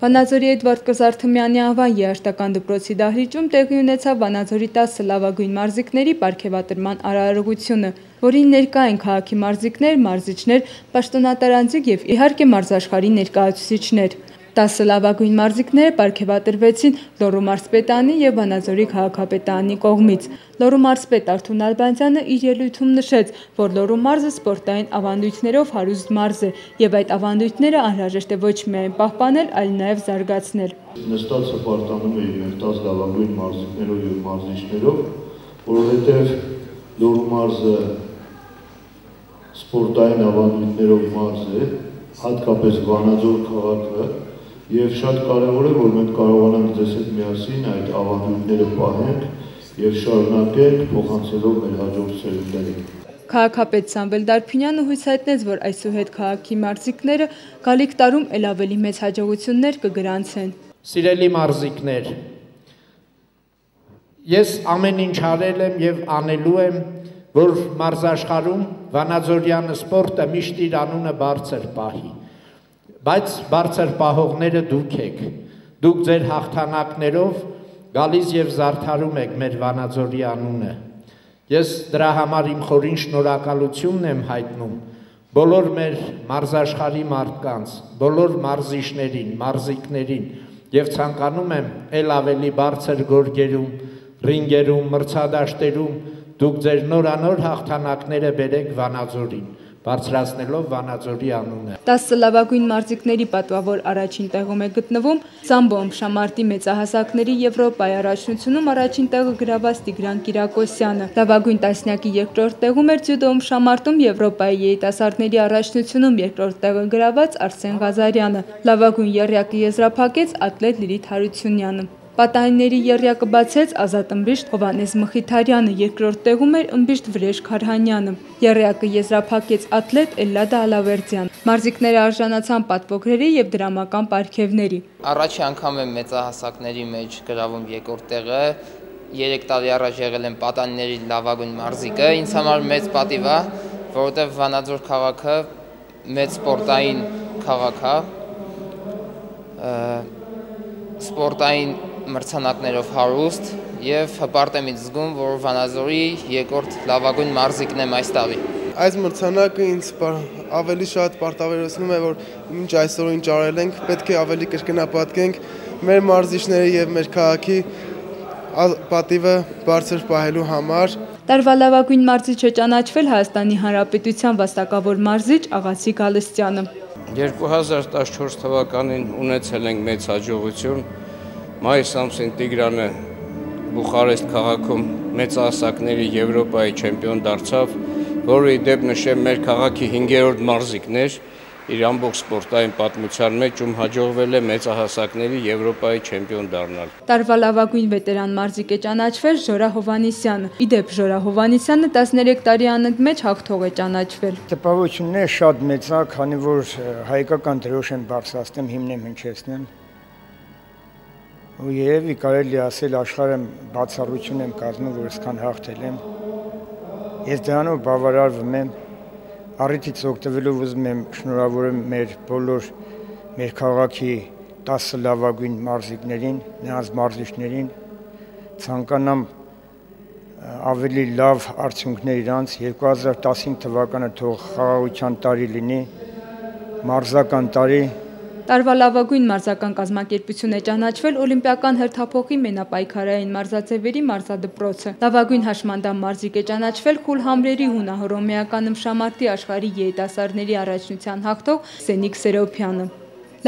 Վանաձորի Էդվարդ Կզարթմյանի անվան երաժշտական դպրոցի դահլիճում տեղի ունեցավ Վանաձորի 10 լավագույն մարզիկների պարգևատրման արարողությունը, որին ներկա են քաղաքի մարզիկներ, մարզիչներ, պաշտոնատարանձիկ եւ իհարկե մարզաշխարհի ներկայացուցիչներ։ 10 լավագույն մարզիկները պարգևատրվեցին Լոռու մարզպետանի եւ Վանաձորի քաղաքապետարանի կողմից։ Լոռու մարզպետ Արթուր Նալբանդյանը իր ելույթում նշեց, որ Լոռու մարզը սպորտային ավանդույթներով հարուստ մարզ է եւ այդ ավանդույթները անհրաժեշտ է ոչ միայն պահպանել, այլ նաեւ զարգացնել։ Նստած հպարտանում էի մեր 10 լավագույն մարզիկներով եւ մարզիչներով, որովհետեւ Լոռու մարզը սպորտային ավանդույթներով մարզ է, հատկապես Վանաձոր քաղաքը, եւ շատ կարեւոր է, որ մենք կարողանանք ձեզ հետ միասին այդ ավանդույթները պահենք եւ շարունակենք փոխանցելով մեր հաջորդ սերունդներին։ Քաղաքապետ Սամվել Դարփինյանը հույս հայտնեց, որ այսուհետ քաղաքի մարզիկները գալիք տարում ել ավելի մեծ հաջողություններ կգրանցեն։ Սիրելի մարզիկներ, ես ամեն ինչ արել եմ եւ անելու եմ, որ մարզաշխարհում Վանաձորյան սպորտը միշտ իր անունը բարձր պահի։ Բայց բարձր պահողները դուք եք, դուք ձեր հաղթանակներով գալիս եւ զարդարում եք մեր Վանաձորի անունը։ Ես դրա համար իմ խորին շնորհակալությունն եմ հայտնում բոլոր մեր մարզաշխարհի մարդկանց, բոլոր մարզիչներին, մարզիկներին եւ ցանկանում եմ ել ավելի բարձր գորգերում, ռինգերում, մրցադաշտերում դուք ձեր նորանոր հաղթանակները բերեք Վանաձորին, բարձրացնելով Վանաձորի անունը։ 10 լավագույն մարզիկների պատվավոր առաջին տեղում է գտնվում սամբո ըմբշամարտի մեծահասակների Եվրոպայի առաջնությունում առաջին տեղը գրաված Տիգրան Կիրակոսյանը։ Լավագույն տասնյակի երկրորդ տեղում էր ձյուդո ըմբշամարտում Եվրոպայի երիտասարդների առաջնությունում երկրորդ տեղը գրաված Արսեն Ղազարյանը։ Լավագույն եռյակը եզրափակեց ատլետ Լիլիթ Հարությունյանը։ Պատանիների եռյակը բացեց Ազատ ըմբիշտ Հովհաննես Մխիթարյանը, երկրորդ տեղում էր ըմբիշտ Վրեժ Քարհանյանը։ Եռյակը եզրափակեց ատլետ Էլլադա Ալավերդյանը։ Մարզիկները արժանացան պատվոգրերի եւ դրամական պարգևների։ Առաջի անգամ եմ մեծահասակների մեջ գրավում երկրորդ տեղը։ 3 տարի առաջ եղել եմ պատանիների լավագույն մարզիկը։ Ինձ համար մեծ պատիվ է, որովհետեւ Վանաձոր քաղաքը մեծ սպորտային քաղաք է։ Սպորտային մրցանակներով հարուստ եւ հպարտ եմ զգում, որ Վանաձորի երկրորդ լավագույն մարզիկն եմ այս տարի։ Այս մրցանակը ինձ ավելի շատ պարտավորեցնում է, որ ինչ այսօր ինչ արել ենք, պետք է ավելի կրկնապատկենք մեր մարզիչների եւ մեր քաղաքի պատիվը բարձր պահելու համար։ Տարվա լավագույն մարզիչը ճանաչվել Հայաստանի Հանրապետության վաստակավոր մարզիչ Աղացիկ Գալստյանը։ 2014 թվականին ունեցել ենք մեծ հաջողություն։ Մայիս ամսին Տիգրանը Բուխարեստ քաղաքում մեծահասակների Եվրոպայի չեմպիոն դարձավ, որը ի դեպ նշեմ մեր քաղաքի 5-րդ մարզիկն էր իր ամբողջ սպորտային պատմության մեջ, ում հաջողվել է մեծահասակների Եվրոպայի չեմպիոն դառնալ։ Տարվա լավագույն վետերան մարզիկ է ճանաչվել Ժորա Հովհաննիսյանը։ Ի դեպ Ժորա Հովհաննիսյանը 13 տարի անընդմեջ հաղթող է ճանաչվել։ Տպավորությունն է շատ մեծ է, քանի որ հայկական դրոշն բարձրացնեմ, հիմնեմ, հնչեցնեմ։ Ու երևի կարելի ասել աշխարհը բացառություն եմ կազմում, որ այսքան հաղթել եմ։ Ես դրանով բավարարվում եմ, առիթից օգտվելով ուզում եմ շնորհավորեմ մեր քաղաքի 10 լավագույն մարզիկներին, նրանց մարզիչներին, ցանկանամ ավելի լավ արդյունքներ իրանց 2015 թվականը թող խաղաղության տարի լինի, մարզական տարի։ Տարվա լավագույն մարզական կազմակերպություն է ճանաչվել Օլիմպիական հերթափոխի մենապայքարային մարզաձևերի մարզադպրոցը։ Լավագույն հաշմանդամ մարզիկ է ճանաչվել Խուլհամրերի հունահռոմեական ըմբշամարտի աշխարհի երիտասարդների առաջնության հաղթող Սենիկ Սերոփյանը։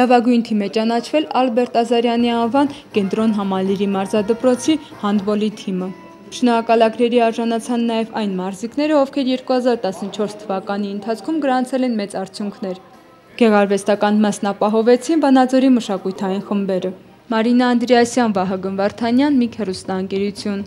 Լավագույն թիմ է ճանաչվել Ալբերտ Ազարյանի անվան Կենտրոն Համալիրի մարզադպրոցի հանդբոլի թիմը։ Շնորհակալագրերի արժանացան նաև այն մարզիկները, ովքեր 2014 թվականի ընթացքում գրանցել են մեծ արդյունքներ։ Գեղարվեստական մասնապահովեցին Վանաձորի մշակութային խմբերը։ Մարինա Անդրեասյան, Վահագն Վարդանյան, Միք հեռուստաընկերություն։